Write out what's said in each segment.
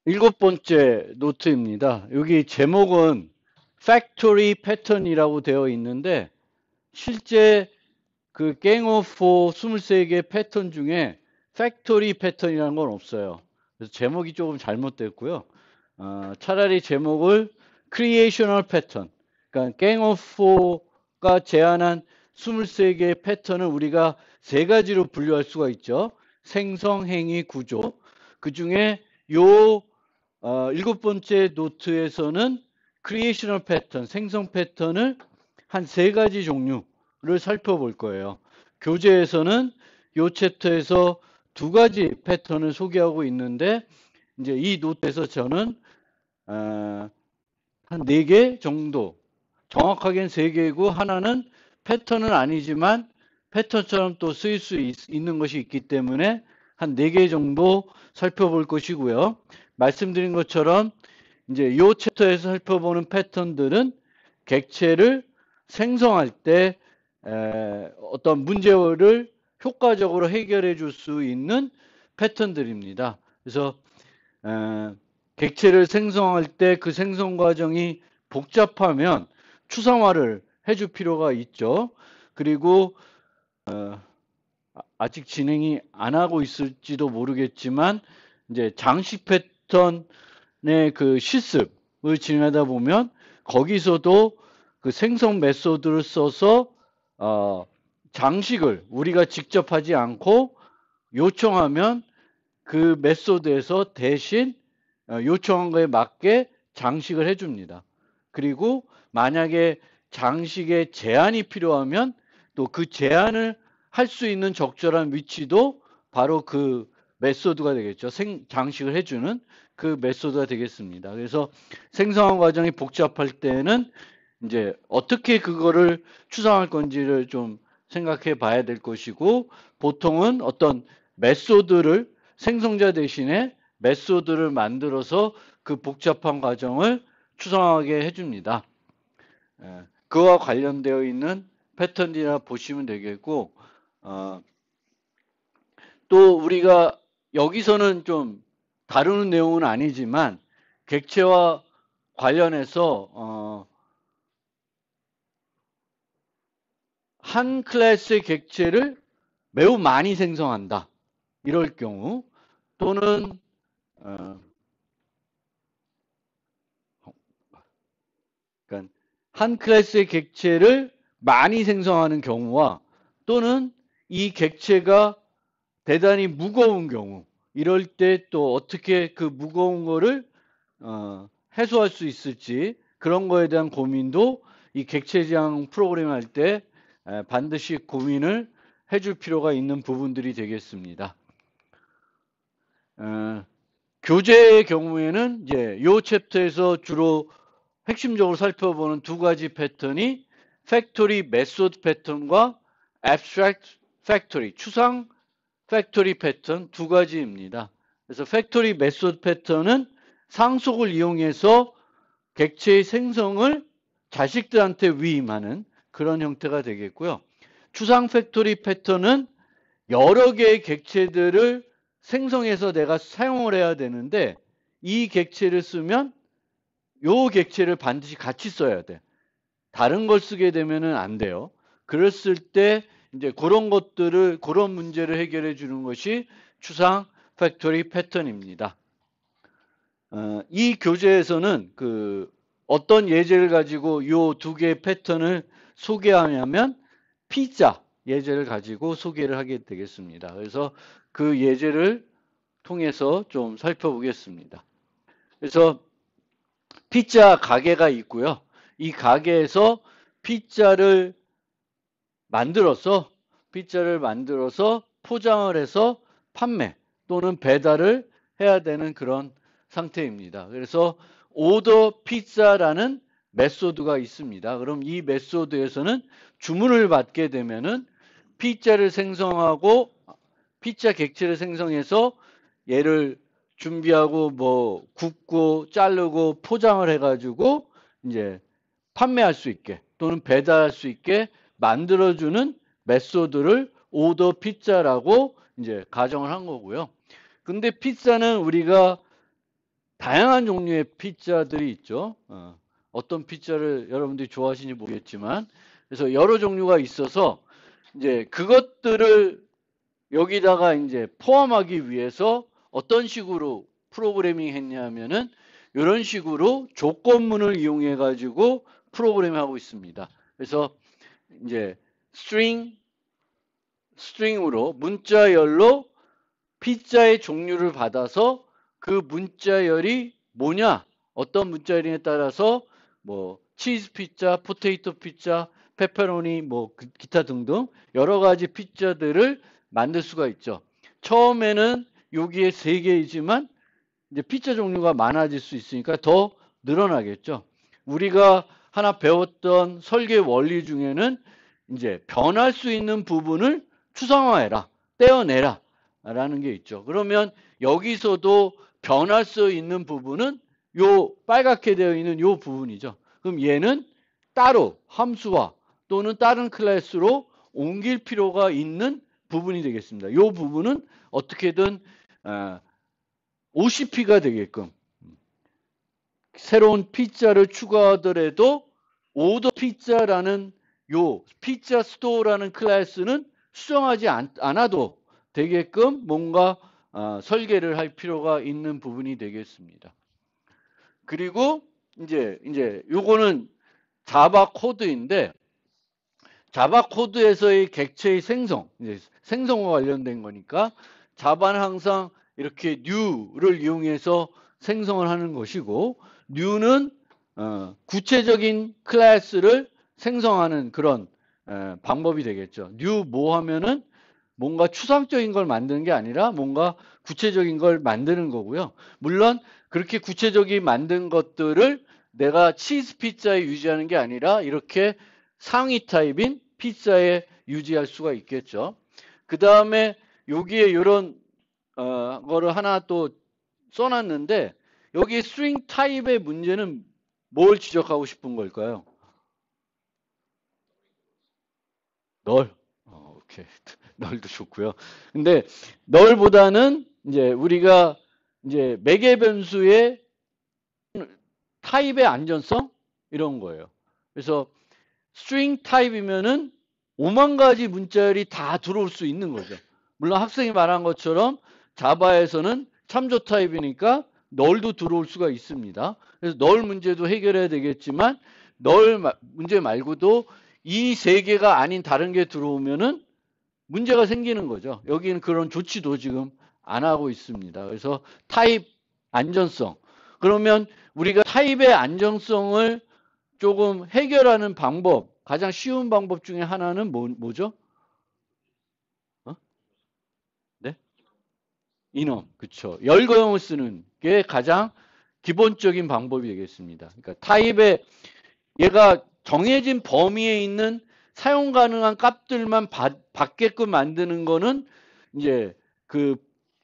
일곱 번째 노트입니다. 여기 제목은 팩토리 패턴이라고 되어 있는데 실제 그 갱 오브 23개 패턴 중에 팩토리 패턴이라는 건 없어요. 그래서 제목이 조금 잘못됐고요. 차라리 제목을 크리에이셔널 패턴, 그러니까 갱 오브 4가 제안한 23개의 패턴을 우리가 세 가지로 분류할 수가 있죠. 생성, 행위, 구조. 그 중에 요 일곱 번째 노트에서는 크리에이셔널 패턴, 생성 패턴을 한 세 가지 종류를 살펴볼 거예요. 교재에서는 요 챕터에서 두 가지 패턴을 소개하고 있는데 이제 이 노트에서 저는 한 네 개 정도, 정확하게는 세 개고 하나는 패턴은 아니지만 패턴처럼 또 쓰일 수 있는 것이 있기 때문에 한 네 개 정도 살펴볼 것이고요. 말씀드린 것처럼 이제 이 챕터에서 살펴보는 패턴들은 객체를 생성할 때 어떤 문제를 효과적으로 해결해 줄 수 있는 패턴들입니다. 그래서 객체를 생성할 때 그 생성 과정이 복잡하면 추상화를 해줄 필요가 있죠. 그리고 아직 진행이 안 하고 있을지도 모르겠지만 이제 장식 패턴의 그 실습을 진행하다 보면 거기서도 그 생성 메소드를 써서 장식을 우리가 직접 하지 않고 요청하면 그 메소드에서 대신 요청한 거에 맞게 장식을 해줍니다. 그리고 만약에 장식의 제한이 필요하면 또 그 제한을 할 수 있는 적절한 위치도 바로 그 메소드가 되겠죠. 장식을 해주는 그 메소드가 되겠습니다. 그래서 생성한 과정이 복잡할 때는 이제 어떻게 그거를 추상할 건지를 좀 생각해 봐야 될 것이고 보통은 어떤 메소드를 생성자 대신에 메소드를 만들어서 그 복잡한 과정을 추상하게 해줍니다. 그와 관련되어 있는 패턴이라 보시면 되겠고 또 우리가 여기서는 좀 다루는 내용은 아니지만 객체와 관련해서 한 클래스의 객체를 매우 많이 생성한다. 이럴 경우 또는 그러니까 한 클래스의 객체를 많이 생성하는 경우와 또는 이 객체가 대단히 무거운 경우 이럴 때 또 어떻게 그 무거운 거를 해소할 수 있을지 그런 거에 대한 고민도 이 객체 지향 프로그램 할 때 반드시 고민을 해줄 필요가 있는 부분들이 되겠습니다. 교재의 경우에는 이제 이 챕터에서 주로 핵심적으로 살펴보는 두 가지 패턴이 팩토리 메소드 패턴과 abstract factory 추상 팩토리 패턴 두 가지입니다. 그래서 팩토리 메소드 패턴은 상속을 이용해서 객체의 생성을 자식들한테 위임하는 그런 형태가 되겠고요. 추상 팩토리 패턴은 여러 개의 객체들을 생성해서 내가 사용을 해야 되는데 이 객체를 쓰면 요 객체를 반드시 같이 써야 돼. 다른 걸 쓰게 되면은 안 돼요. 그랬을 때 이제 그런 것들을 그런 문제를 해결해 주는 것이 추상 팩토리 패턴입니다. 이 교재에서는 그 어떤 예제를 가지고 요 두 개의 패턴을 소개하냐면 피자 예제를 가지고 소개를 하게 되겠습니다. 그래서 그 예제를 통해서 좀 살펴보겠습니다. 그래서 피자 가게가 있고요. 이 가게에서 피자를 만들어서 포장을 해서 판매 또는 배달을 해야 되는 그런 상태입니다. 그래서 오더 피자라는 메소드가 있습니다. 그럼 이 메소드에서는 주문을 받게 되면은 피자를 생성하고 피자 객체를 생성해서 얘를 준비하고 뭐 굽고 자르고 포장을 해가지고 이제 판매할 수 있게 또는 배달할 수 있게 만들어주는 메소드를 오더 피자라고 이제 가정을 한 거고요. 근데 피자는 우리가 다양한 종류의 피자들이 있죠. 어떤 피자를 여러분들이 좋아하시는지 모르겠지만, 그래서 여러 종류가 있어서 이제 그것들을 여기다가 이제 포함하기 위해서 어떤 식으로 프로그래밍 했냐면은 이런 식으로 조건문을 이용해 가지고 프로그램하고 있습니다. 그래서 이제 스트링으로 문자열로 피자의 종류를 받아서 그 문자열이 뭐냐, 어떤 문자열에 따라서 뭐 치즈 피자, 포테이토 피자, 페페로니, 뭐 기타 등등 여러 가지 피자들을 만들 수가 있죠. 처음에는 여기에 3개이지만 이제 피자 종류가 많아질 수 있으니까 더 늘어나겠죠. 우리가 하나 배웠던 설계 원리 중에는 이제 변할 수 있는 부분을 추상화해라, 떼어내라 라는 게 있죠. 그러면 여기서도 변할 수 있는 부분은 요 빨갛게 되어 있는 요 부분이죠. 그럼 얘는 따로 함수화 또는 다른 클래스로 옮길 필요가 있는 부분이 되겠습니다. 요 부분은 어떻게든 OCP가 되게끔 새로운 피자를 추가하더라도 오더 피자라는 요 피자 스토어라는 클래스는 수정하지 않아도 되게끔 뭔가 설계를 할 필요가 있는 부분이 되겠습니다. 그리고 이제 요거는 자바 코드인데 자바 코드에서의 객체의 생성, 이제 생성과 관련된 거니까 자바는 항상 이렇게 new를 이용해서 생성을 하는 것이고 new는 구체적인 클래스를 생성하는 그런 방법이 되겠죠. new 뭐 하면은 뭔가 추상적인 걸 만드는 게 아니라 뭔가 구체적인 걸 만드는 거고요. 물론 그렇게 구체적인 만든 것들을 내가 치즈 피자에 유지하는 게 아니라 이렇게 상위 타입인 피자에 유지할 수가 있겠죠. 그 다음에 여기에 이런 거를 하나 또 써놨는데 여기 string 타입의 문제는 뭘 지적하고 싶은 걸까요? 널. 오케이. 널도 좋고요. 근데 널보다는 이제 우리가 이제 매개 변수의 타입의 안전성 이런 거예요. 그래서 string 타입이면은 5만 가지 문자열이 다 들어올 수 있는 거죠. 물론 학생이 말한 것처럼 자바에서는 참조 타입이니까 널도 들어올 수가 있습니다. 그래서 널 문제도 해결해야 되겠지만 널 문제 말고도 이 3개가 아닌 다른 게 들어오면은 문제가 생기는 거죠. 여기는 그런 조치도 지금 안 하고 있습니다. 그래서 타입 안전성. 그러면 우리가 타입의 안정성을 조금 해결하는 방법, 가장 쉬운 방법 중에 하나는 뭐죠? 네? 인원, 그쵸. 열거형을 쓰는 게 가장 기본적인 방법이 되겠습니다. 그러니까 타입의 얘가 정해진 범위에 있는 사용 가능한 값들만 받게끔 만드는 거는 이제 그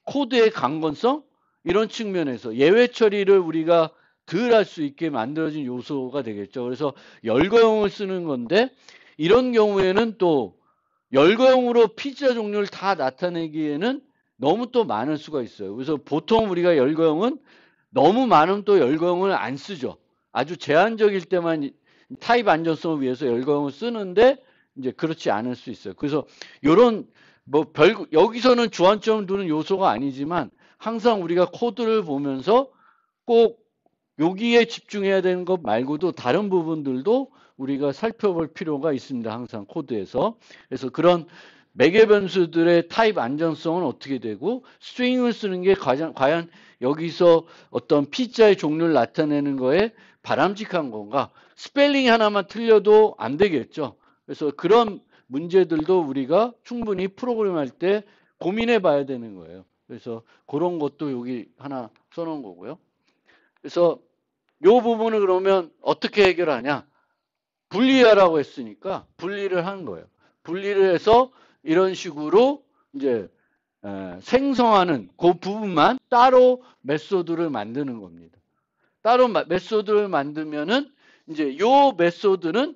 코드의 강건성 이런 측면에서 예외 처리를 우리가 덜 할 수 있게 만들어진 요소가 되겠죠. 그래서 열거형을 쓰는 건데 이런 경우에는 또 열거형으로 피자 종류를 다 나타내기에는 너무 또 많을 수가 있어요. 그래서 보통 우리가 열거형은 너무 많으면 또 열거형을 안 쓰죠. 아주 제한적일 때만 타입 안전성을 위해서 열거형을 쓰는데 이제 그렇지 않을 수 있어요. 그래서 요런 뭐 여기서는 주안점을 두는 요소가 아니지만 항상 우리가 코드를 보면서 꼭 여기에 집중해야 되는 것 말고도 다른 부분들도 우리가 살펴볼 필요가 있습니다. 항상 코드에서. 그래서 그런 매개 변수들의 타입 안전성은 어떻게 되고 스트링을 쓰는 게 과연 여기서 어떤 피자의 종류를 나타내는 거에 바람직한 건가? 스펠링 하나만 틀려도 안 되겠죠. 그래서 그런 문제들도 우리가 충분히 프로그램할 때 고민해 봐야 되는 거예요. 그래서 그런 것도 여기 하나 써놓은 거고요. 그래서 이 부분을 그러면 어떻게 해결하냐? 분리하라고 했으니까 분리를 한 거예요. 분리를 해서 이런 식으로 이제 생성하는 그 부분만 따로 메소드를 만드는 겁니다. 따로 메소드를 만들면은 이제 요 메소드는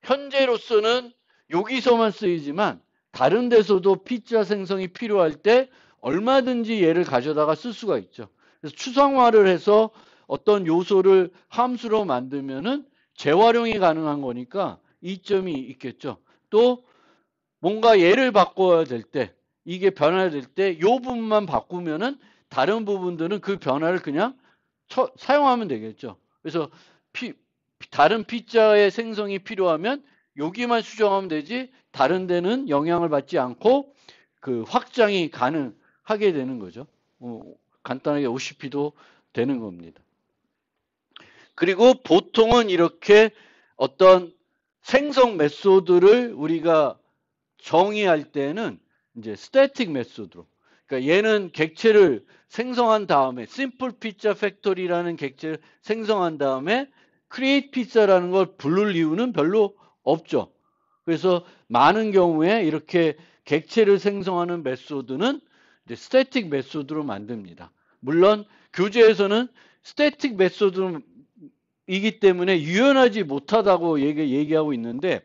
현재로서는 여기서만 쓰이지만 다른 데서도 피자 생성이 필요할 때 얼마든지 얘를 가져다가 쓸 수가 있죠. 그래서 추상화를 해서 어떤 요소를 함수로 만들면은 재활용이 가능한 거니까 이점이 있겠죠. 또 뭔가 얘를 바꿔야 될 때, 이게 변화될 때 이 부분만 바꾸면은 다른 부분들은 그 변화를 그냥 사용하면 되겠죠. 그래서 다른 P자의 생성이 필요하면 여기만 수정하면 되지 다른 데는 영향을 받지 않고 그 확장이 가능하게 되는 거죠. 간단하게 OCP도 되는 겁니다. 그리고 보통은 이렇게 어떤 생성 메소드를 우리가 정의할 때는 이제 스태틱 메소드로, 그러니까 얘는 객체를 생성한 다음에 심플 피자 팩토리라는 객체를 생성한 다음에 크리에이트 피자라는 걸 부를 이유는 별로 없죠. 그래서 많은 경우에 이렇게 객체를 생성하는 메소드는 이제 스태틱 메소드로 만듭니다. 물론 교재에서는 스태틱 메소드이기 때문에 유연하지 못하다고 얘기하고 있는데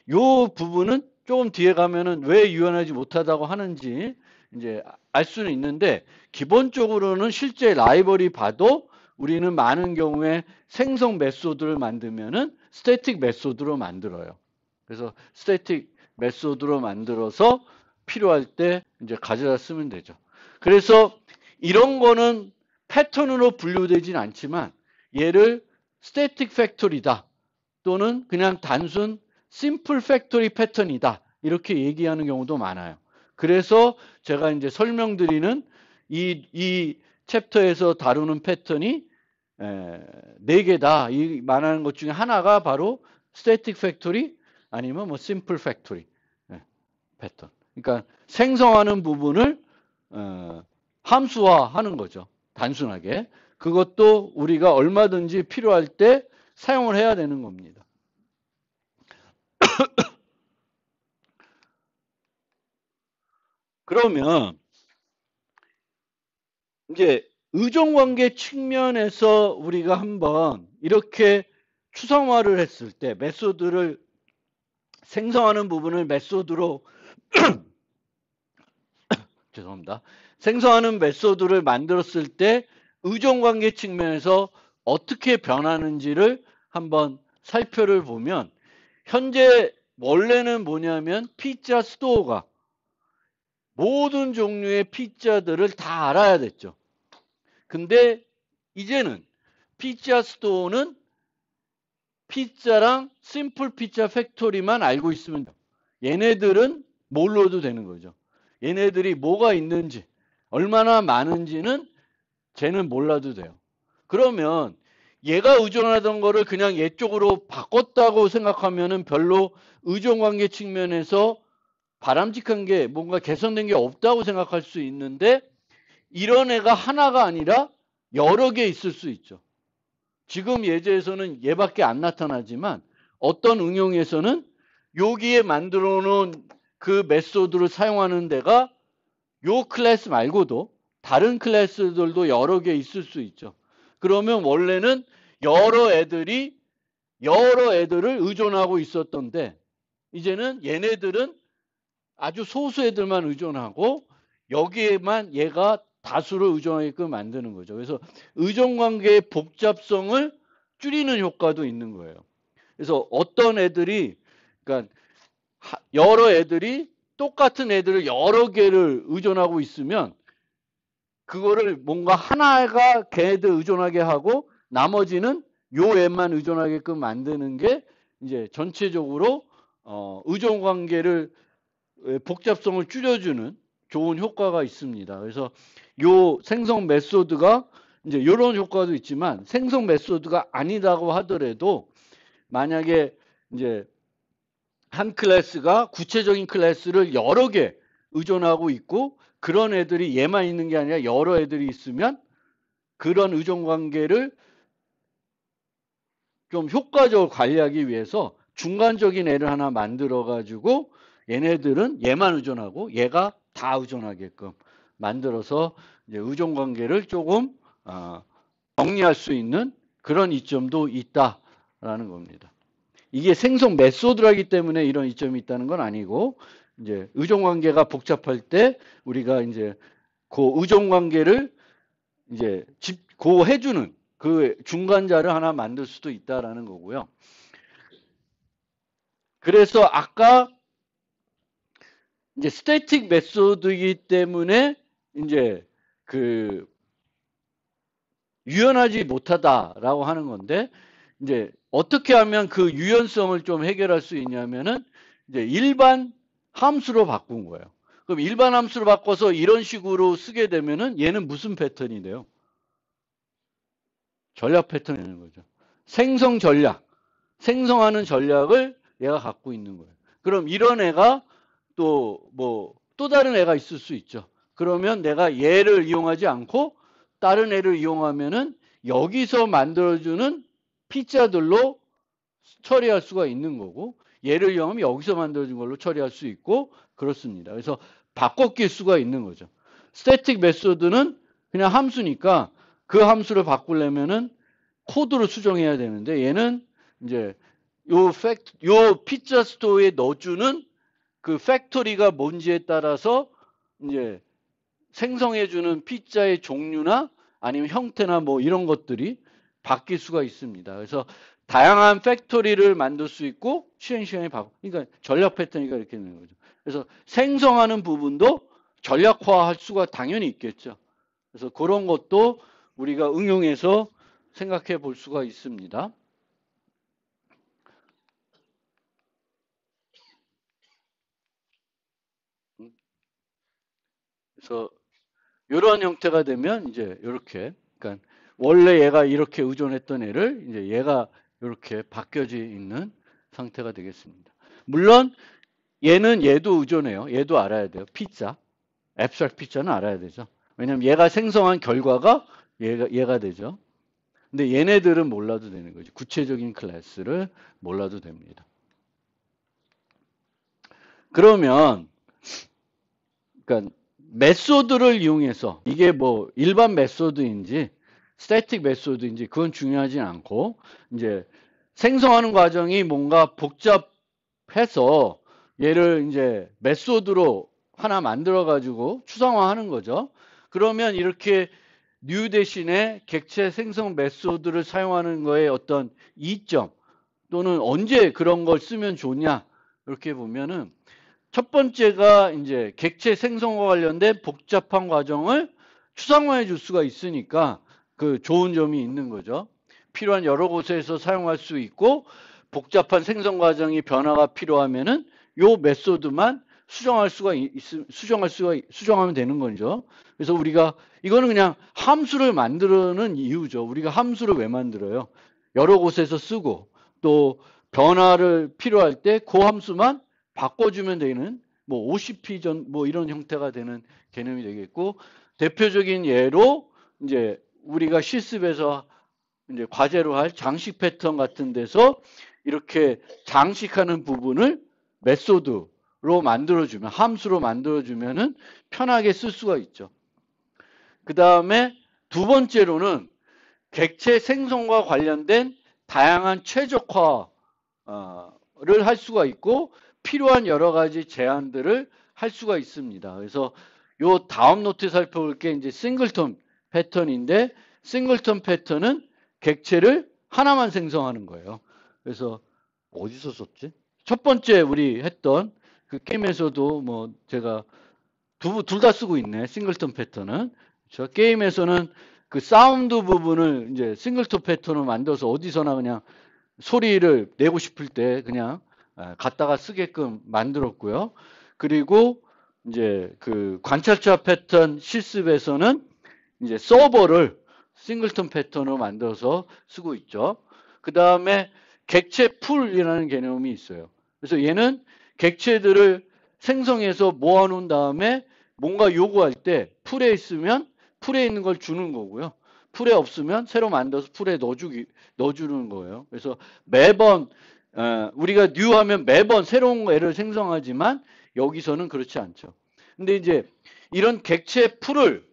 이 부분은 조금 뒤에 가면은 왜 유연하지 못하다고 하는지 이제 알 수는 있는데 기본적으로는 실제 라이벌이 봐도 우리는 많은 경우에 생성 메소드를 만들면은 스태틱 메소드로 만들어요. 그래서 스태틱 메소드로 만들어서 필요할 때 이제 가져다 쓰면 되죠. 그래서 이런 거는 패턴으로 분류되진 않지만 얘를 스태틱 팩토리다 또는 그냥 단순 심플 팩토리 패턴이다 이렇게 얘기하는 경우도 많아요. 그래서 제가 이제 설명드리는 이 챕터에서 다루는 패턴이 4개다. 이 말하는 것 중에 하나가 바로 스태틱 팩토리 아니면 뭐 심플 팩토리 패턴. 그러니까 생성하는 부분을 함수화하는 거죠. 단순하게. 그것도 우리가 얼마든지 필요할 때 사용을 해야 되는 겁니다. 그러면 이제 의존관계 측면에서 우리가 한번 이렇게 추상화를 했을 때 메소드를 생성하는 부분을 메소드로 죄송합니다. 생성하는 메소드를 만들었을 때 의존관계 측면에서 어떻게 변하는지를 한번 살펴를 보면 현재 원래는 뭐냐면 피자 스토어가 모든 종류의 피자들을 다 알아야 됐죠. 근데 이제는 피자 스토어는 피자랑 심플 피자 팩토리만 알고 있으면 돼요. 얘네들은 몰라도 되는 거죠. 얘네들이 뭐가 있는지 얼마나 많은지는 쟤는 몰라도 돼요. 그러면 얘가 의존하던 거를 그냥 얘 쪽으로 바꿨다고 생각하면은 별로 의존관계 측면에서 바람직한 게 뭔가 개선된 게 없다고 생각할 수 있는데 이런 애가 하나가 아니라 여러 개 있을 수 있죠. 지금 예제에서는 얘밖에 안 나타나지만 어떤 응용에서는 여기에 만들어 놓은 그 메소드를 사용하는 데가 요 클래스 말고도 다른 클래스들도 여러 개 있을 수 있죠. 그러면 원래는 여러 애들을 의존하고 있었던데 이제는 얘네들은 아주 소수 애들만 의존하고 여기에만 얘가 다수를 의존하게끔 만드는 거죠. 그래서 의존관계의 복잡성을 줄이는 효과도 있는 거예요. 그래서 어떤 애들이 그러니까 여러 애들이 똑같은 애들을 여러 개를 의존하고 있으면 그거를 뭔가 하나가 걔네들 의존하게 하고 나머지는 요 애만 의존하게끔 만드는 게 이제 전체적으로 의존 관계를 복잡성을 줄여주는 좋은 효과가 있습니다. 그래서 요 생성 메소드가 이제 이런 효과도 있지만 생성 메소드가 아니다고 하더라도 만약에 이제 한 클래스가 구체적인 클래스를 여러 개 의존하고 있고 그런 애들이 얘만 있는 게 아니라 여러 애들이 있으면 그런 의존 관계를 좀 효과적으로 관리하기 위해서 중간적인 애를 하나 만들어 가지고 얘네들은 얘만 의존하고 얘가 다 의존하게끔 만들어서 이제 의존 관계를 조금 정리할 수 있는 그런 이점도 있다라는 겁니다. 이게 생성 메소드라기 때문에 이런 이점이 있다는 건 아니고 이제 의존 관계가 복잡할 때 우리가 이제 그 의존 관계를 이제 고 해주는 그 중간자를 하나 만들 수도 있다라는 거고요. 그래서 아까 이제 스태틱 메소드이기 때문에 이제 그 유연하지 못하다라고 하는 건데, 이제 어떻게 하면 그 유연성을 좀 해결할 수 있냐면은 이제 일반 함수로 바꾼 거예요. 그럼 일반 함수로 바꿔서 이런 식으로 쓰게 되면은 얘는 무슨 패턴이 돼요? 전략 패턴이 되는 거죠. 생성 전략. 생성하는 전략을 얘가 갖고 있는 거예요. 그럼 이런 애가 또 다른 애가 있을 수 있죠. 그러면 내가 얘를 이용하지 않고 다른 애를 이용하면은 여기서 만들어주는 피자들로 처리할 수가 있는 거고, 얘를 이용하면 여기서 만들어진 걸로 처리할 수 있고, 그렇습니다. 그래서 바꿔 낄 수가 있는 거죠. 스태틱 메소드는 그냥 함수니까 그 함수를 바꾸려면은 코드로 수정해야 되는데, 얘는 이제 요 피자 스토어에 넣어주는 그 팩토리가 뭔지에 따라서 이제 생성해주는 피자의 종류나 아니면 형태나 뭐 이런 것들이 바뀔 수가 있습니다. 그래서 다양한 팩토리를 만들 수 있고 실행 시간이 바뀌고, 그러니까 전략 패턴이가 이렇게 되는 거죠. 그래서 생성하는 부분도 전략화할 수가 당연히 있겠죠. 그래서 그런 것도 우리가 응용해서 생각해 볼 수가 있습니다. 그래서 이런 형태가 되면 이제 이렇게, 그러니까 원래 얘가 이렇게 의존했던 애를 이제 얘가 이렇게 바뀌어져 있는 상태가 되겠습니다. 물론 얘도 의존해요. 얘도 알아야 돼요. 피자, 앱스트랙트 피자는 알아야 되죠. 왜냐면 얘가 생성한 결과가 얘가 되죠. 근데 얘네들은 몰라도 되는 거죠. 구체적인 클래스를 몰라도 됩니다. 그러면 그러니까 메소드를 이용해서 이게 뭐 일반 메소드인지 스태틱 메소드인지 그건 중요하지 않고, 이제 생성하는 과정이 뭔가 복잡해서 얘를 이제 메소드로 하나 만들어 가지고 추상화하는 거죠. 그러면 이렇게 new 대신에 객체 생성 메소드를 사용하는 거에 어떤 이점 또는 언제 그런 걸 쓰면 좋냐, 이렇게 보면은 첫 번째가 이제 객체 생성과 관련된 복잡한 과정을 추상화해 줄 수가 있으니까 그 좋은 점이 있는 거죠. 필요한 여러 곳에서 사용할 수 있고, 복잡한 생성 과정이 변화가 필요하면은 요 메소드만 수정하면 되는 거죠. 그래서 우리가 이거는 그냥 함수를 만드는 이유죠. 우리가 함수를 왜 만들어요? 여러 곳에서 쓰고 또 변화를 필요할 때 그 함수만 바꿔주면 되는 뭐 OCP 뭐 이런 형태가 되는 개념이 되겠고, 대표적인 예로 이제 우리가 실습에서 이제 과제로 할 장식 패턴 같은 데서 이렇게 장식하는 부분을 메소드로 만들어주면, 함수로 만들어주면은 편하게 쓸 수가 있죠. 그 다음에 두 번째로는 객체 생성과 관련된 다양한 최적화를 할 수가 있고, 필요한 여러 가지 제한들을 할 수가 있습니다. 그래서 요 다음 노트에 살펴볼 게 이제 싱글턴 패턴인데, 싱글턴 패턴은 객체를 하나만 생성하는 거예요. 그래서 어디서 썼지? 첫 번째 우리 했던 그 게임에서도 뭐 제가 둘 다 쓰고 있네. 싱글턴 패턴은. 저 게임에서는 그 사운드 부분을 이제 싱글턴 패턴을 만들어서 어디서나 그냥 소리를 내고 싶을 때 그냥 갖다가 쓰게끔 만들었고요. 그리고 이제 그 관찰자 패턴 실습에서는 이제 서버를 싱글턴 패턴으로 만들어서 쓰고 있죠. 그 다음에 객체 풀이라는 개념이 있어요. 그래서 얘는 객체들을 생성해서 모아놓은 다음에 뭔가 요구할 때 풀에 있으면 풀에 있는 걸 주는 거고요. 풀에 없으면 새로 만들어서 풀에 넣어주는 거예요. 그래서 매번 우리가 new 하면 매번 새로운 애를 생성하지만 여기서는 그렇지 않죠. 근데 이제 이런 객체 풀을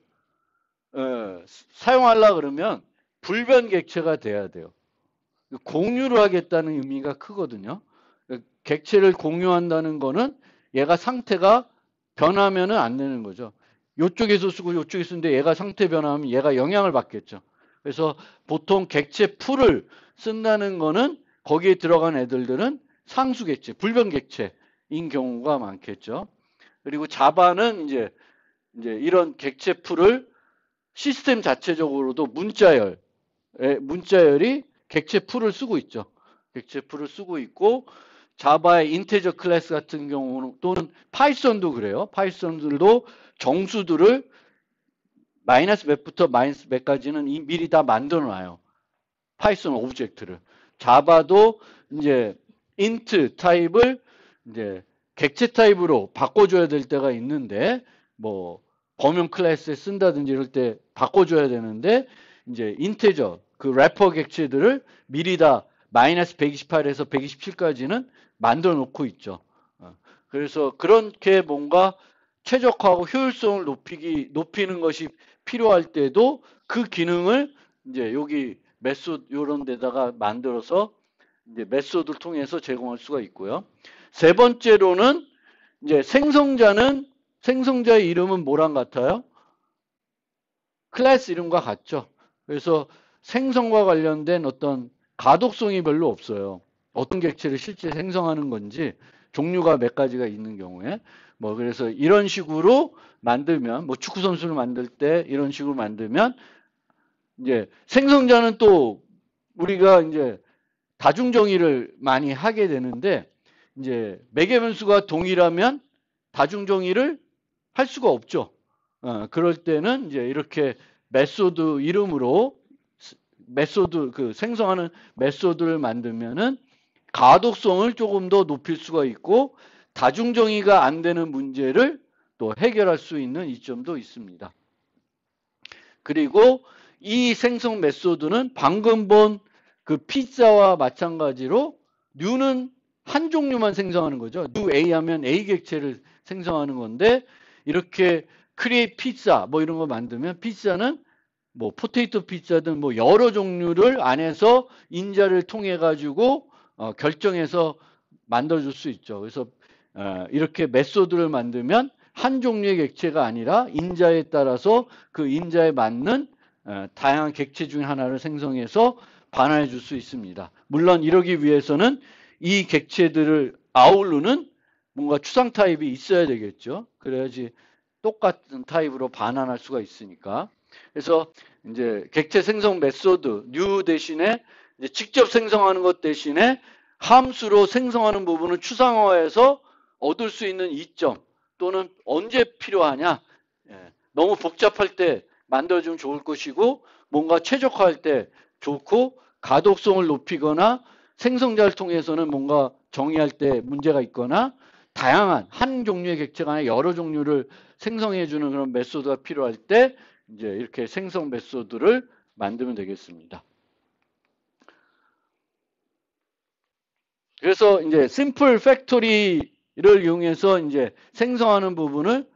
사용하려 그러면 불변 객체가 돼야 돼요. 공유를 하겠다는 의미가 크거든요. 객체를 공유한다는 거는 얘가 상태가 변하면은 안 되는 거죠. 요쪽에서 쓰고 요쪽에 쓰는데 얘가 상태 변화하면 얘가 영향을 받겠죠. 그래서 보통 객체 풀을 쓴다는 거는 거기에 들어간 애들은 상수 객체, 불변 객체인 경우가 많겠죠. 그리고 자바는 이제 이런 객체 풀을 시스템 자체적으로도 문자열이 객체 풀을 쓰고 있죠. 객체 풀을 쓰고 있고 자바의 인테저 클래스 같은 경우는 또는 파이썬도 그래요. 파이썬들도 정수들을 마이너스 몇부터 마이너스 몇까지는 미리 다 만들어 놔요. 파이썬 오브젝트를. 자바도 이제 int 타입을 이제 객체 타입으로 바꿔줘야 될 때가 있는데 뭐 범용 클래스에 쓴다든지 이럴 때 바꿔줘야 되는데 이제 인테저 그 래퍼 객체들을 미리 다 마이너스 128에서 127까지는 만들어 놓고 있죠. 그래서 그렇게 뭔가 최적화하고 효율성을 높이는 것이 필요할 때도 그 기능을 이제 여기 메소드 이런 데다가 만들어서 이제 메소드를 통해서 제공할 수가 있고요. 세 번째로는 이제 생성자의 이름은 뭐랑 같아요? 클래스 이름과 같죠. 그래서 생성과 관련된 어떤 가독성이 별로 없어요. 어떤 객체를 실제 생성하는 건지 종류가 몇 가지가 있는 경우에 뭐 그래서 이런 식으로 만들면 뭐 축구 선수를 만들 때 이런 식으로 만들면 이제 생성자는 또 우리가 이제 다중정의를 많이 하게 되는데 이제 매개변수가 동일하면 다중정의를 할 수가 없죠. 그럴 때는 이제 이렇게 메소드 이름으로 메소드 그 생성하는 메소드를 만들면은 가독성을 조금 더 높일 수가 있고 다중정의가 안 되는 문제를 또 해결할 수 있는 이점도 있습니다. 그리고 이 생성 메소드는 방금 본 그 피자와 마찬가지로 뉴는 한 종류만 생성하는 거죠. new A 하면 A 객체를 생성하는 건데 이렇게 create pizza 뭐 이런 거 만들면 피자는 뭐 포테이토 피자든 뭐 여러 종류를 안에서 인자를 통해 가지고 결정해서 만들어줄 수 있죠. 그래서 이렇게 메소드를 만들면 한 종류의 객체가 아니라 인자에 따라서 그 인자에 맞는 다양한 객체 중에 하나를 생성해서 반환해 줄 수 있습니다. 물론 이러기 위해서는 이 객체들을 아우르는 뭔가 추상 타입이 있어야 되겠죠. 그래야지 똑같은 타입으로 반환할 수가 있으니까. 그래서 이제 객체 생성 메소드 new 대신에 이제 직접 생성하는 것 대신에 함수로 생성하는 부분을 추상화해서 얻을 수 있는 이점 또는 언제 필요하냐. 너무 복잡할 때 만들어주면 좋을 것이고 뭔가 최적화할 때 좋고 가독성을 높이거나 생성자를 통해서는 뭔가 정의할 때 문제가 있거나 다양한 한 종류의 객체가 아니라 여러 종류를 생성해주는 그런 메소드가 필요할 때 이제 이렇게 생성 메소드를 만들면 되겠습니다. 그래서 이제 심플 팩토리를 이용해서 이제 생성하는 부분을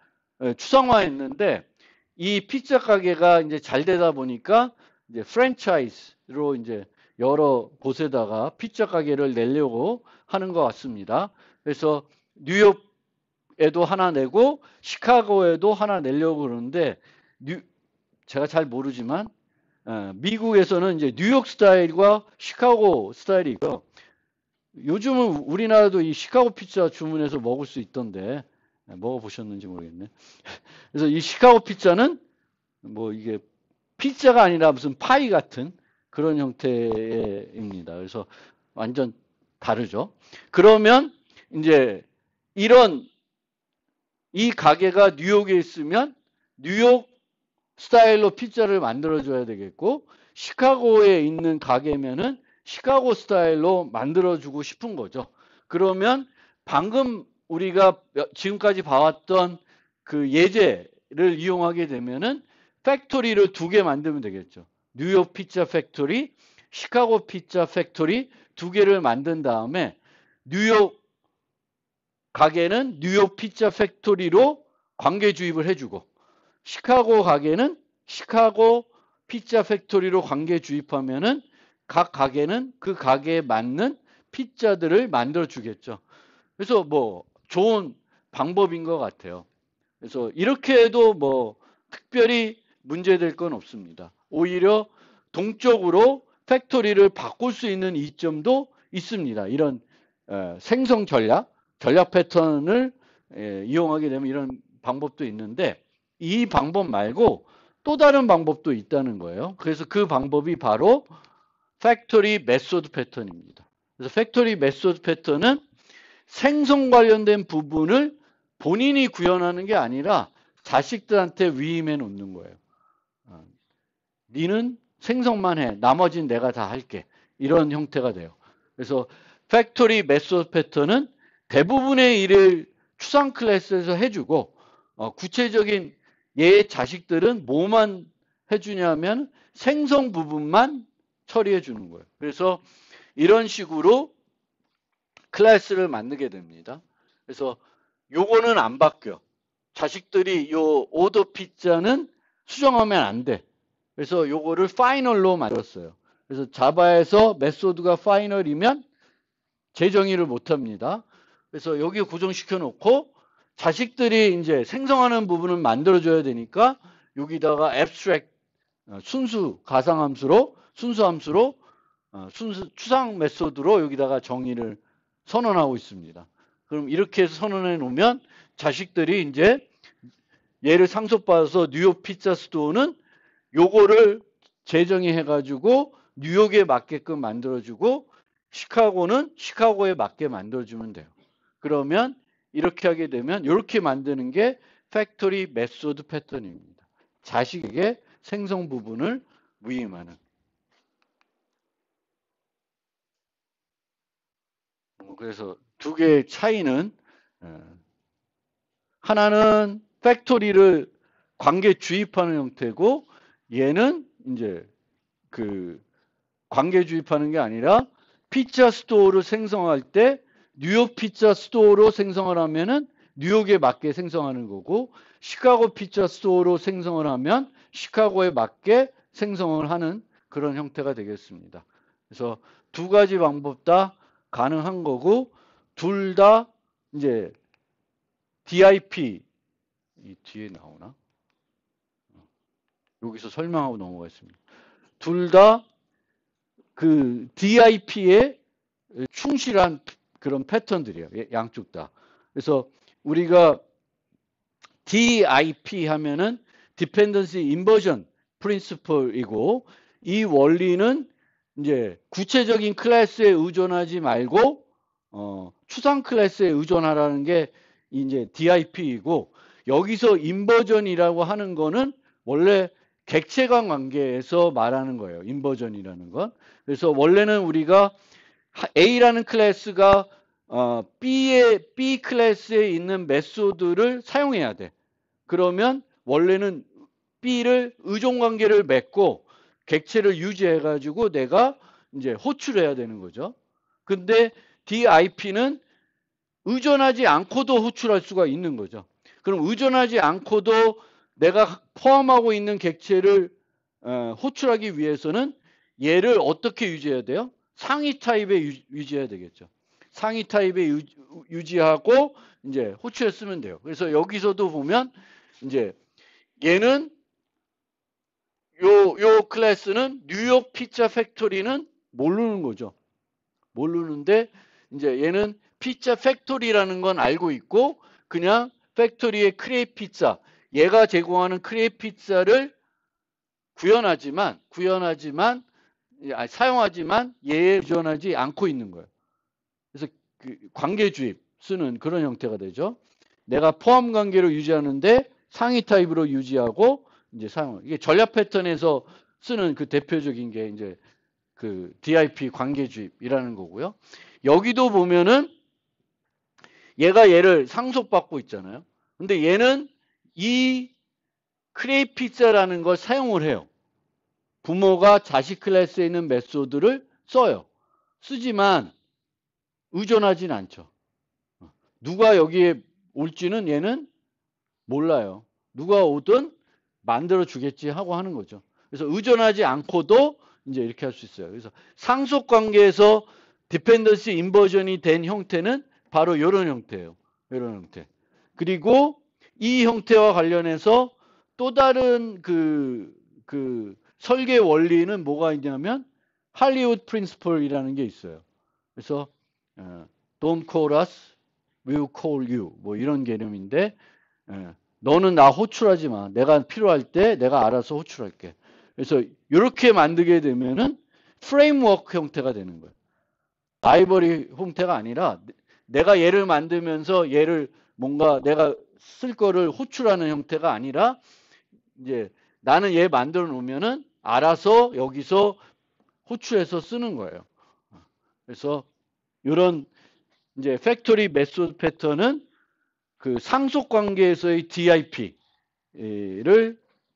추상화했는데 이 피자 가게가 이제 잘 되다 보니까 이제 프랜차이즈로 이제 여러 곳에다가 피자 가게를 내려고 하는 것 같습니다. 그래서 뉴욕에도 하나 내고 시카고에도 하나 내려고 그러는데 제가 잘 모르지만 미국에서는 이제 뉴욕 스타일과 시카고 스타일이 있고요. 요즘은 우리나라도 이 시카고 피자 주문해서 먹을 수 있던데 먹어보셨는지 모르겠네. 그래서 이 시카고 피자는 뭐 이게 피자가 아니라 무슨 파이 같은 그런 형태입니다. 그래서 완전 다르죠. 그러면 이제 이 가게가 뉴욕에 있으면 뉴욕 스타일로 피자를 만들어줘야 되겠고 시카고에 있는 가게면은 시카고 스타일로 만들어주고 싶은 거죠. 그러면 방금 우리가 지금까지 봐왔던 그 예제를 이용하게 되면은 팩토리를 2개 만들면 되겠죠. 뉴욕 피자 팩토리, 시카고 피자 팩토리 2개를 만든 다음에 뉴욕 가게는 뉴욕 피자 팩토리로 관계 주입을 해주고 시카고 가게는 시카고 피자 팩토리로 관계 주입하면은 각 가게는 그 가게에 맞는 피자들을 만들어 주겠죠. 그래서 뭐 좋은 방법인 것 같아요. 그래서 이렇게 해도 뭐 특별히 문제될 건 없습니다. 오히려 동적으로 팩토리를 바꿀 수 있는 이점도 있습니다. 이런 생성 전략 패턴을 이용하게 되면 이런 방법도 있는데 이 방법 말고 또 다른 방법도 있다는 거예요. 그래서 그 방법이 바로 팩토리 메소드 패턴입니다. 그래서 팩토리 메소드 패턴은 생성 관련된 부분을 본인이 구현하는 게 아니라 자식들한테 위임해 놓는 거예요. 니는 생성만 해. 나머지는 내가 다 할게. 이런 형태가 돼요. 그래서 팩토리 메소드 패턴은 대부분의 일을 추상 클래스에서 해주고 구체적인 얘의 자식들은 뭐만 해주냐면 생성 부분만 처리해 주는 거예요. 그래서 이런 식으로 클래스를 만들게 됩니다. 그래서 요거는 안 바뀌어. 자식들이 요 오더 피자는 수정하면 안 돼. 그래서 요거를 파이널로 만들었어요. 그래서 자바에서 메소드가 파이널이면 재정의를 못 합니다. 그래서 여기 고정시켜 놓고 자식들이 이제 생성하는 부분을 만들어 줘야 되니까 여기다가 abstract 순수 가상함수로 순수함수로 순수 추상 메소드로 여기다가 정의를 선언하고 있습니다. 그럼 이렇게 해서 선언해 놓으면 자식들이 이제 얘를 상속받아서 뉴욕 피자 스토어는 요거를 재정의해 가지고 뉴욕에 맞게끔 만들어주고 시카고는 시카고에 맞게 만들어주면 돼요. 그러면 이렇게 하게 되면 이렇게 만드는 게 팩토리 메소드 패턴입니다. 자식에게 생성 부분을 위임하는. 그래서 두 개의 차이는 하나는 팩토리를 관계 주입하는 형태고 얘는 이제 그 관계 주입하는 게 아니라 피자 스토어를 생성할 때 뉴욕 피자 스토어로 생성을 하면은 뉴욕에 맞게 생성하는 거고 시카고 피자 스토어로 생성을 하면 시카고에 맞게 생성을 하는 그런 형태가 되겠습니다. 그래서 두 가지 방법 다 가능한 거고 둘 다 이제 DIP 이 뒤에 나오나? 여기서 설명하고 넘어가겠습니다. 둘 다 그 DIP에 충실한 그런 패턴들이에요. 양쪽 다. 그래서 우리가 DIP 하면은 Dependency Inversion Principle이고 이 원리는 이제 구체적인 클래스에 의존하지 말고 추상 클래스에 의존하라는 게 이제 DIP이고 여기서 인버전이라고 하는 거는 원래 객체간 관계에서 말하는 거예요. 인버전이라는 건. 그래서 원래는 우리가 A라는 클래스가 B 클래스에 있는 메소드를 사용해야 돼. 그러면 원래는 B를 의존 관계를 맺고 객체를 유지해 가지고 내가 이제 호출해야 되는 거죠. 근데 DIP는 의존하지 않고도 호출할 수가 있는 거죠. 그럼 의존하지 않고도 내가 포함하고 있는 객체를 호출하기 위해서는 얘를 어떻게 유지해야 돼요? 상위 타입에 유지해야 되겠죠. 상위 타입에 유지하고 이제 호출했으면 돼요. 그래서 여기서도 보면 이제 얘는 요 클래스는 뉴욕 피자 팩토리는 모르는 거죠. 모르는데 이제 얘는 피자 팩토리라는 건 알고 있고 그냥 팩토리의 크레이트 피자 얘가 제공하는 크레이트 피자를 사용하지만 얘에 의존하지 않고 있는 거예요. 그래서 그 관계주입 쓰는 그런 형태가 되죠. 내가 포함 관계로 유지하는데 상위 타입으로 유지하고 이제 이게 전략 패턴에서 쓰는 그 대표적인 게 이제 그 DIP 관계주입이라는 거고요. 여기도 보면은 얘가 얘를 상속받고 있잖아요. 근데 얘는 이 크레이트 피자라는 걸 사용을 해요. 부모가 자식 클래스에 있는 메소드를 써요. 쓰지만 의존하진 않죠. 누가 여기에 올지는 얘는 몰라요. 누가 오든 만들어 주겠지 하고 하는 거죠. 그래서 의존하지 않고도 이제 이렇게 할 수 있어요. 그래서 상속 관계에서 디펜던시 인버전이 된 형태는 바로 이런 형태예요. 이런 형태. 그리고 이 형태와 관련해서 또 다른 그 설계 원리는 뭐가 있냐면 할리우드 프린시플이라는 게 있어요. 그래서 Don't call us, we'll call you 뭐 이런 개념인데 너는 나 호출하지 마. 내가 필요할 때 내가 알아서 호출할게. 그래서 이렇게 만들게 되면은 프레임워크 형태가 되는 거예요. 라이브러리 형태가 아니라 내가 얘를 만들면서 얘를 뭔가 내가 쓸 거를 호출하는 형태가 아니라 이제 나는 얘 만들어 놓으면은 알아서 여기서 호출해서 쓰는 거예요. 그래서 이런 이제 팩토리 메소드 패턴은 그 상속 관계에서의 DIP를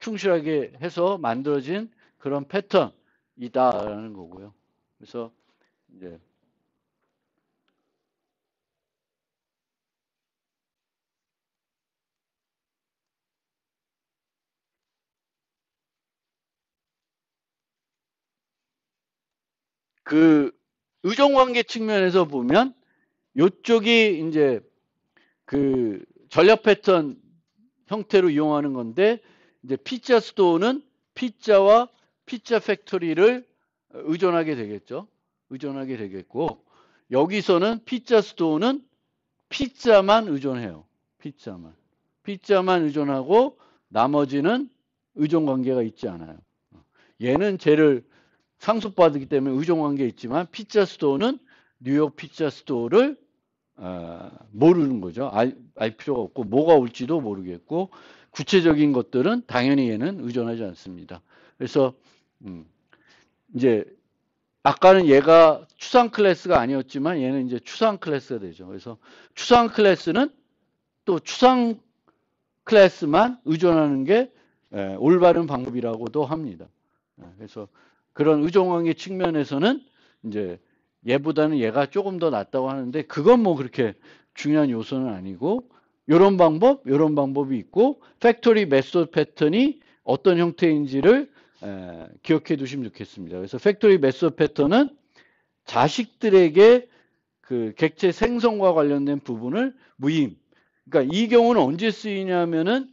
충실하게 해서 만들어진 그런 패턴이다라는 거고요. 그래서 이제 그 의존관계 측면에서 보면 이쪽이 이제 그 전략 패턴 형태로 이용하는 건데 이제 피자 스토어는 피자와 피자 팩토리를 의존하게 되겠죠. 의존하게 되겠고 여기서는 피자 스토어는 피자만 의존해요. 피자만 의존하고 나머지는 의존 관계가 있지 않아요. 얘는 쟤를 상속받기 때문에 의존 관계 있지만 피자 스토어는 뉴욕 피자 스토어를 모르는 거죠. 알 필요가 없고 뭐가 올지도 모르겠고 구체적인 것들은 당연히 얘는 의존하지 않습니다. 그래서 이제 아까는 얘가 추상 클래스가 아니었지만 얘는 이제 추상 클래스가 되죠. 그래서 추상 클래스는 또 추상 클래스만 의존하는 게 올바른 방법이라고도 합니다. 그래서 그런 의존관계 측면에서는 이제 얘보다는 얘가 조금 더 낫다고 하는데 그건 뭐 그렇게 중요한 요소는 아니고 이런 방법이 있고 팩토리 메소드 패턴이 어떤 형태인지를 기억해 두시면 좋겠습니다. 그래서 팩토리 메소드 패턴은 자식들에게 그 객체 생성과 관련된 부분을 무임. 그러니까 이 경우는 언제 쓰이냐면은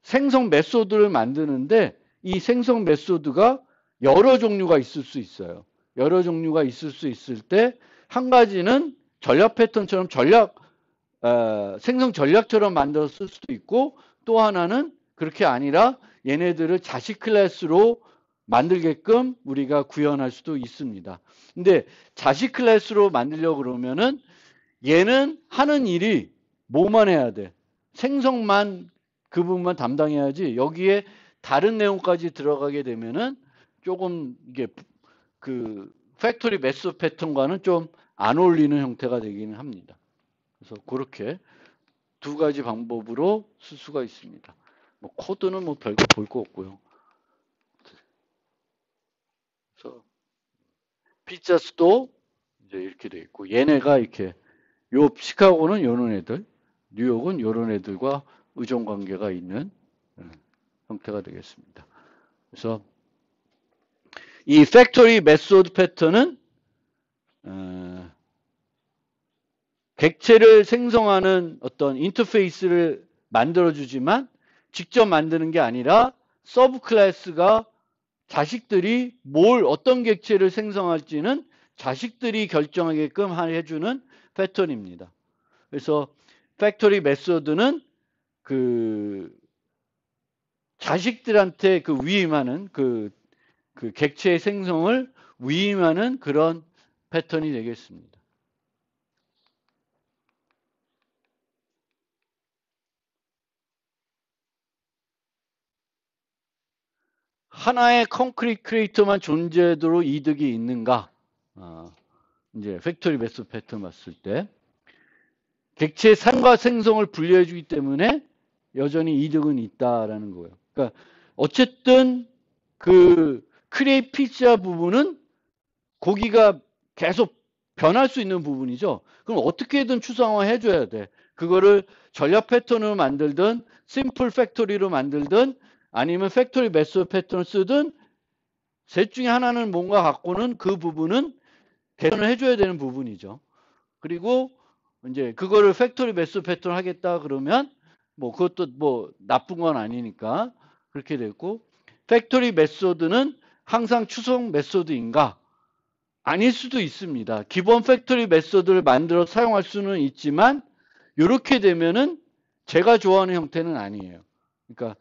생성 메소드를 만드는데 이 생성 메소드가 여러 종류가 있을 수 있어요. 여러 종류가 있을 수 있을 때 한 가지는 전략 패턴처럼 생성 전략처럼 만들어 쓸 수도 있고 또 하나는 그렇게 아니라 얘네들을 자식 클래스로 만들게끔 우리가 구현할 수도 있습니다. 근데 자식 클래스로 만들려고 그러면은 얘는 하는 일이 뭐만 해야 돼? 생성만 그 부분만 담당해야지 여기에 다른 내용까지 들어가게 되면은 조금 이게 그 팩토리 메소드 패턴과는 좀 안 어울리는 형태가 되기는 합니다. 그래서 그렇게 두 가지 방법으로 쓸 수가 있습니다. 뭐 코드는 뭐 별거 볼 거 없고요. 그래서 피자스도 이제 이렇게 돼 있고 얘네가 이렇게 요 시카고는 요런 애들, 뉴욕은 요런 애들과 의존 관계가 있는 형태가 되겠습니다. 그래서 이 팩토리 메소드 패턴은 객체를 생성하는 어떤 인터페이스를 만들어주지만 직접 만드는 게 아니라 서브 클래스가 자식들이 어떤 객체를 생성할지는 자식들이 결정하게끔 해주는 패턴입니다. 그래서 팩토리 메소드는 그 자식들한테 그 위임하는 그 객체의 생성을 위임하는 그런 패턴이 되겠습니다. 하나의 콘크리트 크리에이터만 존재해도 이득이 있는가? 이제 팩토리 메소드 패턴 봤을 때 객체의 삶과 생성을 분리해 주기 때문에 여전히 이득은 있다라는 거예요. 그러니까 어쨌든 그 크리에이트 피자 부분은 고기가 계속 변할 수 있는 부분이죠. 그럼 어떻게든 추상화 해줘야 돼. 그거를 전략 패턴으로 만들든 심플 팩토리로 만들든 아니면 팩토리 메소드 패턴을 쓰든 셋 중에 하나는 뭔가 갖고는 그 부분은 개선을 해줘야 되는 부분이죠. 그리고 이제 그거를 팩토리 메소드 패턴 하겠다 그러면 뭐 그것도 뭐 나쁜 건 아니니까 그렇게 됐고, 팩토리 메소드는 항상 추석 메소드인가? 아닐 수도 있습니다. 기본 팩토리 메소드를 만들어 사용할 수는 있지만 이렇게 되면은 제가 좋아하는 형태는 아니에요. 그러니까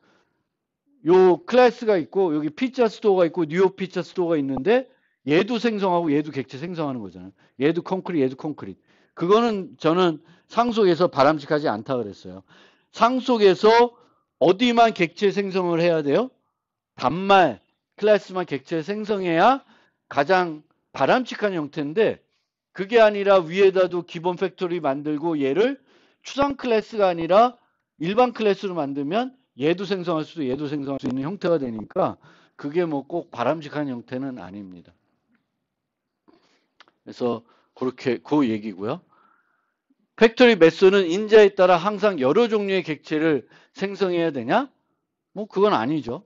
요 클래스가 있고 여기 피자 스토어가 있고 뉴욕 피자 스토어가 있는데 얘도 생성하고 얘도 객체 생성하는 거잖아요. 얘도 콘크리트, 얘도 콘크리트. 그거는 저는 상속에서 바람직하지 않다 그랬어요. 상속에서 어디만 객체 생성을 해야 돼요? 단말 클래스만 객체 생성해야 가장 바람직한 형태인데, 그게 아니라 위에다도 기본 팩토리 만들고 얘를 추상 클래스가 아니라 일반 클래스로 만들면 얘도 생성할 수도 얘도 생성할 수 있는 형태가 되니까 그게 뭐 꼭 바람직한 형태는 아닙니다. 그래서 그렇게 그 얘기고요. 팩토리 메소드는 인자에 따라 항상 여러 종류의 객체를 생성해야 되냐? 뭐 그건 아니죠.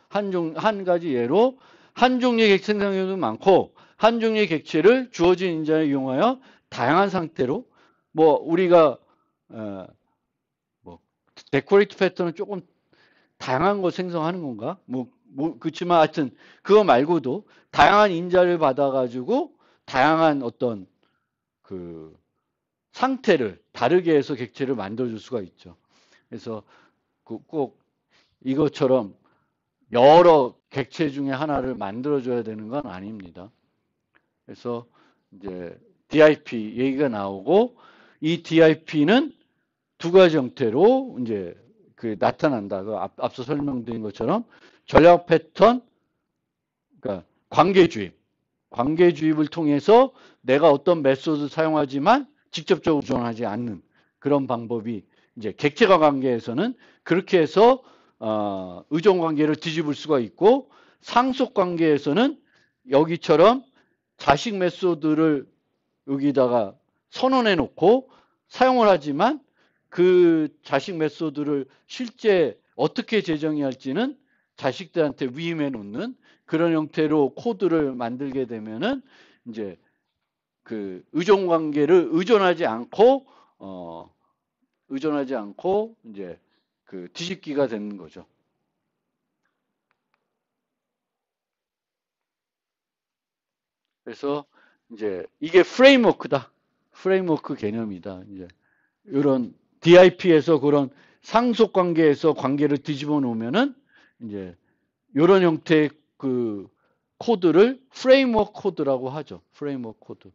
한 가지 예로 한 종류의 객체 생성량도 많고 한 종류의 객체를 주어진 인자를 이용하여 다양한 상태로, 뭐 우리가 뭐 데코레이트 패턴은 조금 다양한 거 생성하는 건가? 그렇지만 하여튼 그거 말고도 다양한 인자를 받아가지고 다양한 어떤 그 상태를 다르게 해서 객체를 만들어줄 수가 있죠. 그래서 꼭 이것처럼 여러 객체 중에 하나를 만들어줘야 되는 건 아닙니다. 그래서 이제 DIP 얘기가 나오고, 이 DIP는 두 가지 형태로 이제 그 나타난다. 그 앞서 설명드린 것처럼 전략 패턴, 그러니까 관계 주입을 통해서 내가 어떤 메소드 사용하지만 직접적으로 의존하지 않는 그런 방법이, 이제 객체과 관계에서는 그렇게 해서 의존 관계를 뒤집을 수가 있고, 상속 관계에서는 여기처럼 자식 메소드를 여기다가 선언해 놓고 사용을 하지만 그 자식 메소드를 실제 어떻게 재정의 할지는 자식들한테 위임해 놓는 그런 형태로 코드를 만들게 되면은 이제 그 의존 관계를 의존하지 않고 이제 그 뒤집기가 되는 거죠. 그래서 이제 이게 프레임워크다. 프레임워크 개념이다. 이제 이런 DIP에서 그런 상속 관계에서 관계를 뒤집어 놓으면은 이제 이런 형태의 그 코드를 프레임워크 코드라고 하죠. 프레임워크 코드.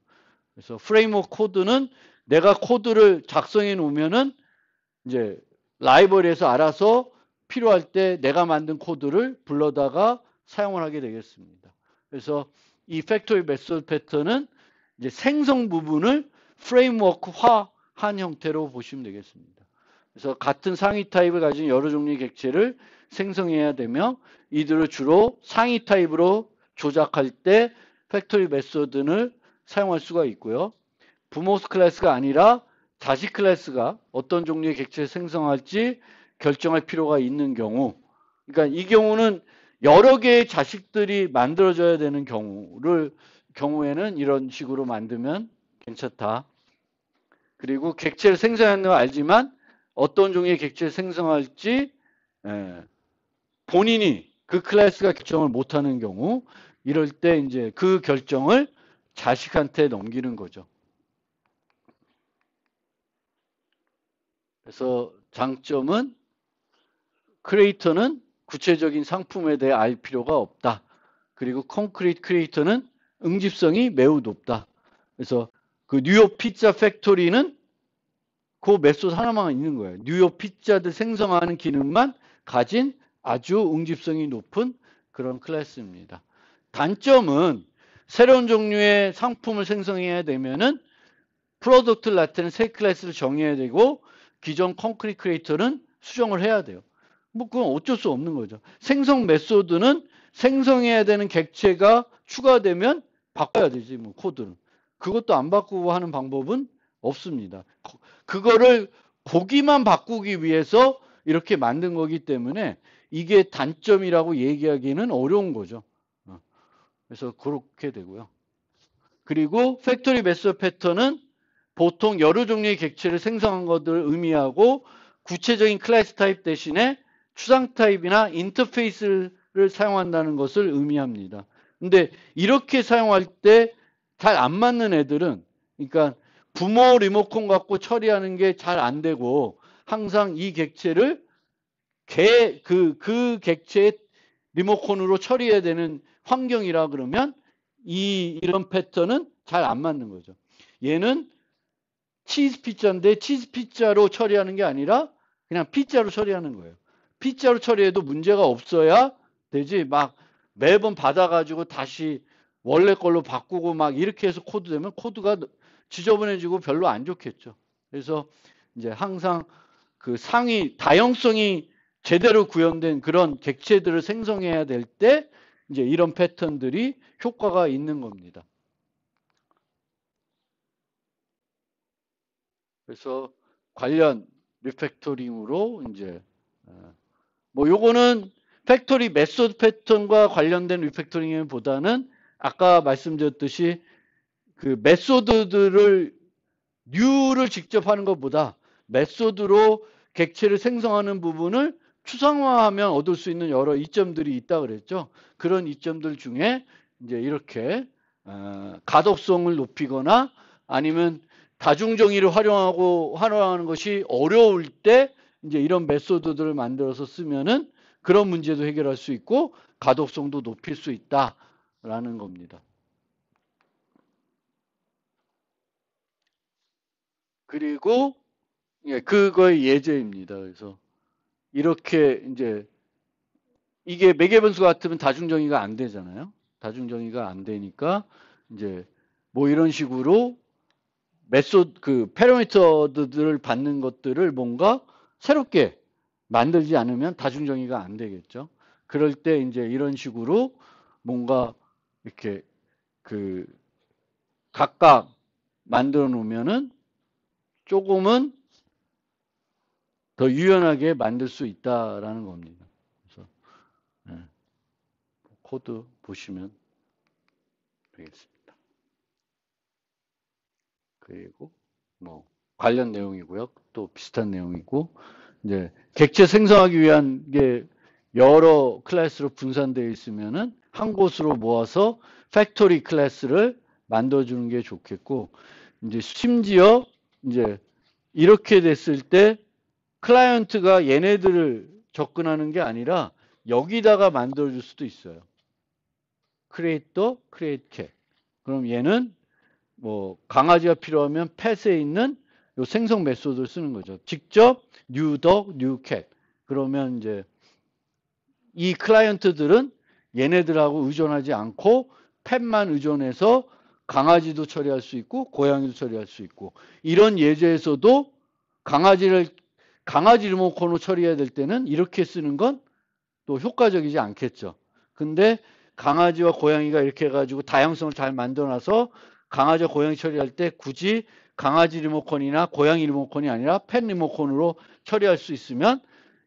그래서 프레임워크 코드는 내가 코드를 작성해 놓으면은 이제 라이브러리에서 알아서 필요할 때 내가 만든 코드를 불러다가 사용을 하게 되겠습니다. 그래서 이 팩토리 메소드 패턴은 이제 생성 부분을 프레임워크화한 형태로 보시면 되겠습니다. 그래서 같은 상위 타입을 가진 여러 종류의 객체를 생성해야 되며 이들을 주로 상위 타입으로 조작할 때 팩토리 메소드를 사용할 수가 있고요. 부모 클래스가 아니라 자식 클래스가 어떤 종류의 객체를 생성할지 결정할 필요가 있는 경우, 그러니까 이 경우는 여러 개의 자식들이 만들어져야 되는 경우에는 이런 식으로 만들면 괜찮다. 그리고 객체를 생성하는 걸 알지만 어떤 종류의 객체를 생성할지 본인이 그 클래스가 결정을 못하는 경우, 이럴 때 이제 그 결정을 자식한테 넘기는 거죠. 그래서 장점은 크리에이터는 구체적인 상품에 대해 알 필요가 없다. 그리고 콘크리트 크리에이터는 응집성이 매우 높다. 그래서 그 뉴욕 피자 팩토리는 그 메소드 하나만 있는 거예요. 뉴욕 피자들 생성하는 기능만 가진 아주 응집성이 높은 그런 클래스입니다. 단점은 새로운 종류의 상품을 생성해야 되면은 프로덕트를 나타내는 새 클래스를 정의해야 되고 기존 콘크리트 크리에이터는 수정을 해야 돼요. 뭐 그건 어쩔 수 없는 거죠. 생성 메소드는 생성해야 되는 객체가 추가되면 바꿔야 되지, 뭐 코드는. 그것도 안 바꾸고 하는 방법은 없습니다. 그거를 보기만 바꾸기 위해서 이렇게 만든 거기 때문에 이게 단점이라고 얘기하기는 어려운 거죠. 그래서 그렇게 되고요. 그리고 팩토리 메소드 패턴은 보통 여러 종류의 객체를 생성한 것들을 의미하고 구체적인 클래스 타입 대신에 추상 타입이나 인터페이스를 사용한다는 것을 의미합니다. 근데 이렇게 사용할 때 잘 안 맞는 애들은, 그러니까 부모 리모컨 갖고 처리하는 게 잘 안 되고 항상 이 객체를 그 객체의 리모컨으로 처리해야 되는 환경이라 그러면 이런 패턴은 잘 안 맞는 거죠. 얘는 치즈 피자인데 치즈 피자로 처리하는 게 아니라 그냥 피자로 처리하는 거예요. 피자로 처리해도 문제가 없어야 되지, 막 매번 받아가지고 다시 원래 걸로 바꾸고 막 이렇게 해서 코드 되면 코드가 지저분해지고 별로 안 좋겠죠. 그래서 이제 항상 그 다형성이 제대로 구현된 그런 객체들을 생성해야 될 때 이제 이런 패턴들이 효과가 있는 겁니다. 그래서 관련 리팩토링으로 이제 뭐 요거는 팩토리 메소드 패턴과 관련된 리팩토링보다는 아까 말씀드렸듯이 그 메소드들을 뉴를 직접 하는 것보다 메소드로 객체를 생성하는 부분을 추상화하면 얻을 수 있는 여러 이점들이 있다 그랬죠. 그런 이점들 중에 이제 이렇게 가독성을 높이거나 아니면 다중정의를 활용하는 것이 어려울 때 이제 이런 메소드들을 만들어서 쓰면은 그런 문제도 해결할 수 있고 가독성도 높일 수 있다라는 겁니다. 그리고 그거의 예제입니다. 그래서 이렇게 이제 이게 매개변수 같으면 다중정의가 안 되잖아요. 다중정의가 안 되니까 이제 뭐 이런 식으로 그 패러미터들을 받는 것들을 뭔가 새롭게 만들지 않으면 다중정의가 안 되겠죠. 그럴 때 이제 이런 식으로 뭔가 이렇게 그 각각 만들어 놓으면은 조금은 더 유연하게 만들 수 있다라는 겁니다. 그래서 코드 보시면 되겠습니다. 그리고 뭐 관련 내용이고요. 또 비슷한 내용이고 이제 객체 생성하기 위한 게 여러 클래스로 분산되어 있으면은 한 곳으로 모아서 팩토리 클래스를 만들어주는 게 좋겠고 이제 심지어 이제 이렇게 됐을 때 클라이언트가 얘네들을 접근하는 게 아니라 여기다가 만들어줄 수도 있어요. create the create cat. 그럼 얘는 뭐 강아지가 필요하면 펫에 있는 요 생성 메소드를 쓰는 거죠. 직접 new dog, new cat. 그러면 이제 이 클라이언트들은 얘네들하고 의존하지 않고 펫만 의존해서 강아지도 처리할 수 있고 고양이도 처리할 수 있고 이런 예제에서도 강아지 리모컨으로 처리해야 될 때는 이렇게 쓰는 건 또 효과적이지 않겠죠. 근데 강아지와 고양이가 이렇게 해가지고 다양성을 잘 만들어놔서 강아지와 고양이 처리할 때 굳이 강아지 리모컨이나 고양이 리모컨이 아니라 펫 리모컨으로 처리할 수 있으면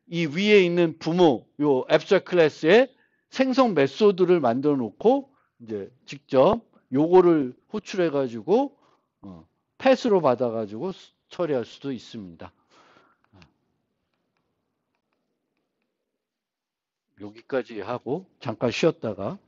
이 위에 있는 부모, 요 앱스트랙트 클래스의 생성 메소드를 만들어 놓고 이제 직접 요거를 호출해 가지고 펫으로 받아 가지고 처리할 수도 있습니다. 여기까지 하고 잠깐 쉬었다가